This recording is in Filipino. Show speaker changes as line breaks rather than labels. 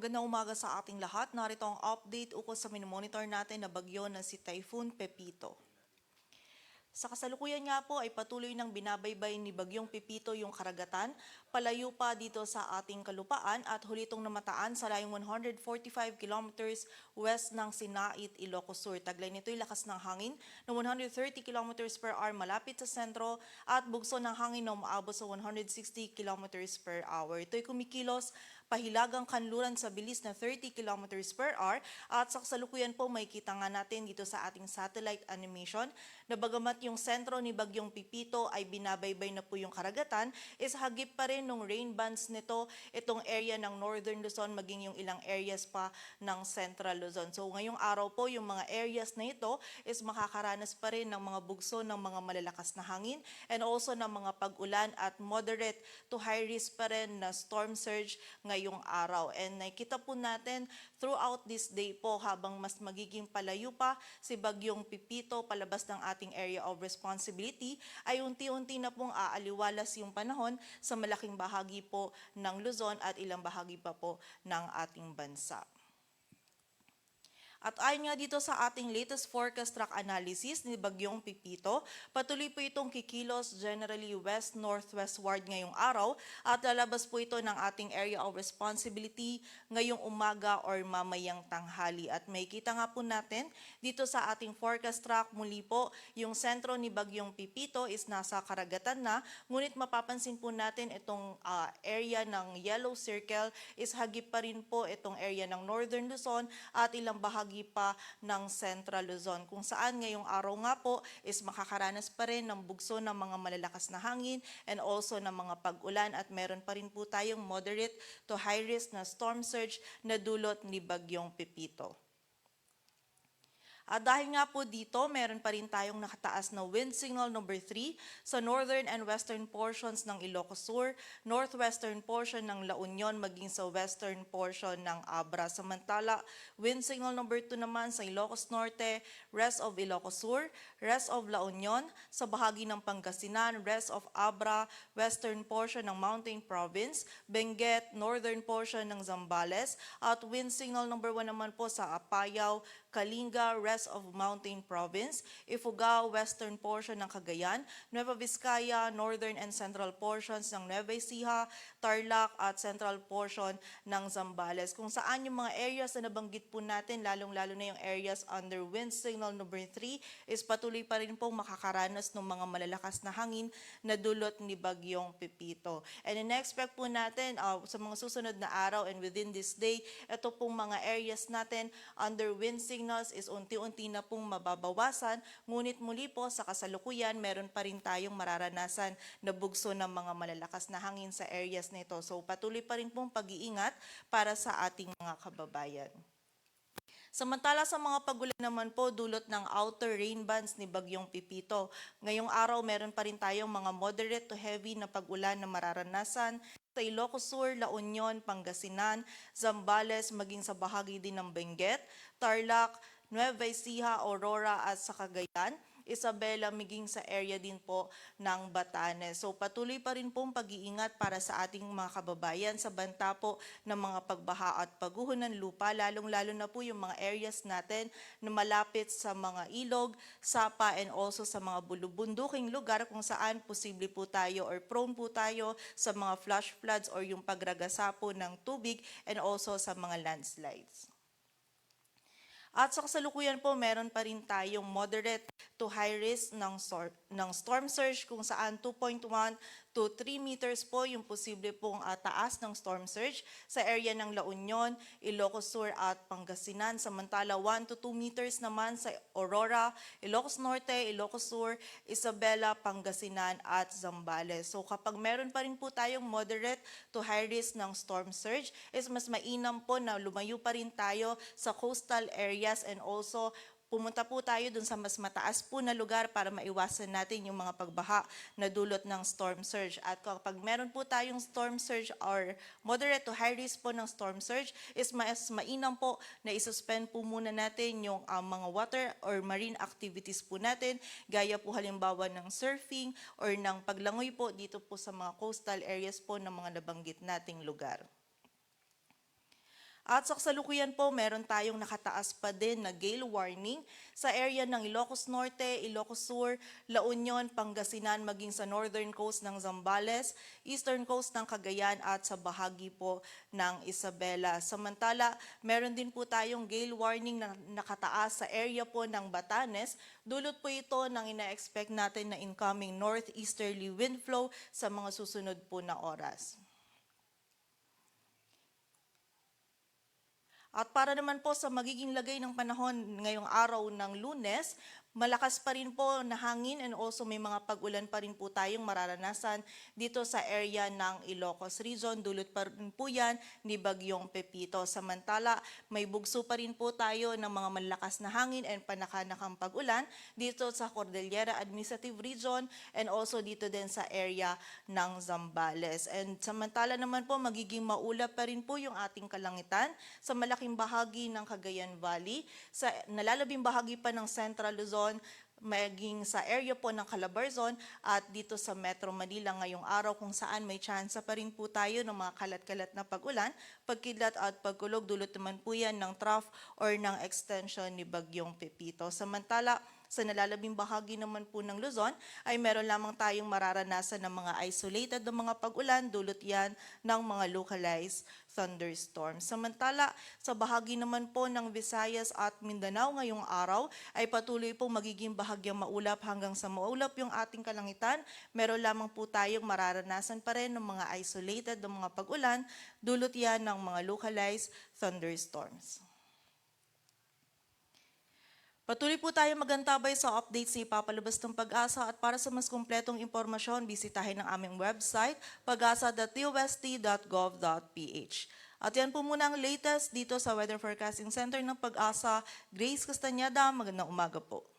Magandang umaga sa ating lahat. Narito ang update ukol sa minomonitor natin na bagyo na si Typhoon Pepito. Sa kasalukuyan nga po ay patuloy nang binabaybay ni Bagyong Pepito yung karagatan, palayo pa dito sa ating kalupaan at huli itong namataan sa layong 145 kilometers west ng Sinait, Ilocos Sur. Taglay nito'y lakas ng hangin na 130 kilometers per hour malapit sa sentro at bugso ng hangin na umaabot sa 160 kilometers per hour. Ito'y kumikilos pahilagang kanluran sa bilis na 30 kilometers per hour at sa kasalukuyan po may kita nga natin dito sa ating satellite animation na bagamat yung sentro ni Bagyong Pepito ay binabaybay na po yung karagatan, is hagip pa rin ng rain bands nito itong area ng Northern Luzon maging yung ilang areas pa ng Central Luzon. So ngayong araw po yung mga areas na ito is makakaranas pa rin ng mga bugso ng mga malalakas na hangin and also ng mga pag-ulan at moderate to high risk pa rin na storm surge ngayong araw. And nakita po natin throughout this day po habang mas magiging palayo pa si Bagyong Pepito palabas ng ating area of responsibility ay unti-unti na pong aaliwalas yung panahon sa malaking bahagi po ng Luzon at ilang bahagi pa po ng ating bansa. At ayon nga dito sa ating latest forecast track analysis ni Bagyong Pepito, patuloy po itong kikilos generally west-northwestward ngayong araw at lalabas po ito ng ating area of responsibility ngayong umaga or mamayang tanghali. At may kita nga po natin dito sa ating forecast track muli po yung sentro ni Bagyong Pepito is nasa karagatan na, ngunit mapapansin po natin itong area ng yellow circle is hagip pa rin po itong area ng Northern Luzon at ilang bahagi pa ng Central Luzon, kung saan ngayong araw nga po is makakaranas pa rin ng bugso ng mga malalakas na hangin and also ng mga pag-ulan at meron pa rin po tayong moderate to high risk na storm surge na dulot ni Bagyong Pepito. At dahil nga po dito, meron pa rin tayong nakataas na wind signal number 3 sa northern and western portions ng Ilocos Sur, northwestern portion ng La Union, maging sa western portion ng Abra. Samantala, wind signal number 2 naman sa Ilocos Norte, rest of Ilocos Sur, rest of La Union, sa bahagi ng Pangasinan, rest of Abra, western portion ng Mountain Province, Benguet, northern portion ng Zambales, at wind signal number 1 naman po sa Apayao, Kalinga, rest of Mountain Province, Ifugao, western portion ng Cagayan, Nueva Vizcaya, northern and central portions ng Nueva Ecija, Tarlac at central portion ng Zambales. Kung saan yung mga areas na nabanggit po natin, lalong-lalo na yung areas under wind signal number 3, is patuloy pa rin pong makakaranas ng mga malalakas na hangin na dulot ni Bagyong Pepito. And in-expect po natin sa mga susunod na araw and within this day, ito pong mga areas natin under wind signals is unti-unti na pong mababawasan, ngunit muli po sa kasalukuyan meron pa rin tayong mararanasan na bugso ng mga malalakas na hangin sa areas nito. So patuloy pa rin pong pag-iingat para sa ating mga kababayan. Samantala sa mga pagulan naman po dulot ng outer rain bands ni Bagyong Pepito. Ngayong araw meron pa rin tayong mga moderate to heavy na pagulan na mararanasan sa Ilocos Sur, La Union, Pangasinan, Zambales, maging sa bahagi din ng Benguet, Tarlac, Nueva Ecija, Aurora at sa Cagayan, Isabela, miging sa area din po ng Batanes. So patuloy pa rin pong pag-iingat para sa ating mga kababayan sa banta po ng mga pagbaha at pagguho ng lupa, lalong-lalo na po yung mga areas natin na malapit sa mga ilog, sapa and also sa mga bulubunduking lugar kung saan posible po tayo or prone po tayo sa mga flash floods or yung pagragasa po ng tubig and also sa mga landslides. At sa kasalukuyan po, meron pa rin tayong moderate to high risk ng storm surge kung saan 2.1 to 3 meters po yung posible pong taas ng storm surge sa area ng La Union, Ilocos Sur at Pangasinan. Samantala 1 to 2 meters naman sa Aurora, Ilocos Norte, Ilocos Sur, Isabela, Pangasinan at Zambales. So kapag meron pa rin po tayong moderate to high risk ng storm surge, is mas mainam po na lumayo pa rin tayo sa coastal areas and also pumunta po tayo dun sa mas mataas po na lugar para maiwasan natin yung mga pagbaha na dulot ng storm surge. At kapag meron po tayong storm surge or moderate to high risk po ng storm surge, is mas mainam po na isuspend po muna natin yung mga water or marine activities po natin, gaya po halimbawa ng surfing or ng paglangoy po dito po sa mga coastal areas po ng mga nabanggit nating lugar. At sa kasalukuyan po, meron tayong nakataas pa din na gale warning sa area ng Ilocos Norte, Ilocos Sur, La Union, Pangasinan, maging sa northern coast ng Zambales, eastern coast ng Cagayan at sa bahagi po ng Isabela. Samantala, meron din po tayong gale warning na nakataas sa area po ng Batanes. Dulot po ito ng ina-expect natin na incoming northeasterly wind flow sa mga susunod po na oras. At para naman po sa magiging lagay ng panahon ngayong araw ng Lunes, malakas pa rin po na hangin and also may mga pag-ulan pa rin po tayong mararanasan dito sa area ng Ilocos Region. Dulot pa rin po yan ni Bagyong Pepito. Samantala, may bugso pa rin po tayo ng mga malakas na hangin and panakanakang pag-ulan dito sa Cordillera Administrative Region and also dito din sa area ng Zambales. And samantala naman po, magiging maulap pa rin po yung ating kalangitan sa malaking bahagi ng Cagayan Valley, sa nalalabing bahagi pa ng Central Luzon, maging sa area po ng Calabarzon at dito sa Metro Manila ngayong araw kung saan may tsansa pa rin po tayo ng mga kalat-kalat na pag-ulan, pagkidlat at pagkulog. Dulot naman po yan ng trough or ng extension ni Bagyong Pepito. Samantala, sa nalalabing bahagi naman po ng Luzon ay meron lamang tayong mararanasan ng mga isolated na mga pag-ulan, dulot yan ng mga localized thunderstorms. Samantala, sa bahagi naman po ng Visayas at Mindanao ngayong araw ay patuloy pong magiging bahagyang maulap hanggang sa maulap yung ating kalangitan. Meron lamang po tayong mararanasan pa rin ng mga isolated na mga pag-ulan, dulot yan ng mga localized thunderstorms. Patuloy po tayo magantabay sa updates ni Papalabas ng Pag-asa at para sa mas kumpletong impormasyon, bisitahin ang aming website pag-asa.tust.gov.ph. At yan po muna ang latest dito sa Weather Forecasting Center ng Pag-asa. Grace Castañeda, magandang umaga po.